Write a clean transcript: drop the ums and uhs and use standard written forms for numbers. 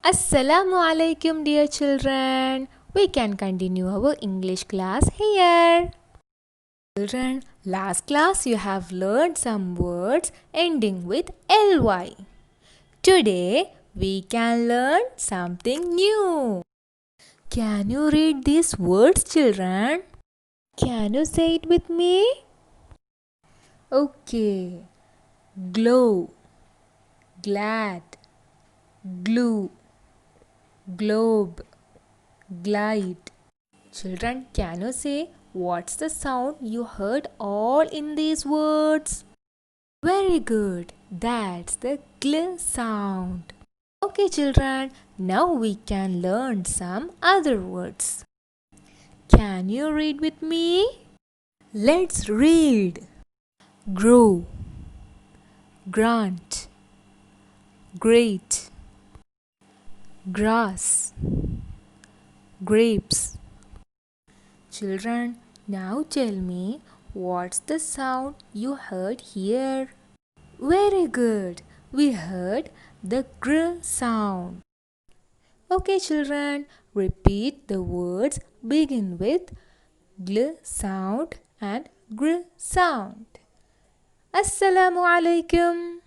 Assalamu alaikum, dear children. We can continue our English class here. Children, last class you have learned some words ending with ly. Today we can learn something new. Can you read these words, children? Can you say it with me? Okay. Glow, glad, glue, globe, glide. Children, can you say what's the sound you heard all in these words? Very good. That's the gl sound. Okay, children, now we can learn some other words. Can you read with me? Let's read. Grow, grant, great, grass, grapes. Children, now tell me what's the sound you heard here? Very good. We heard the gr sound. Okay, children, repeat the words begin with gl sound and gr sound. Assalamu alaikum.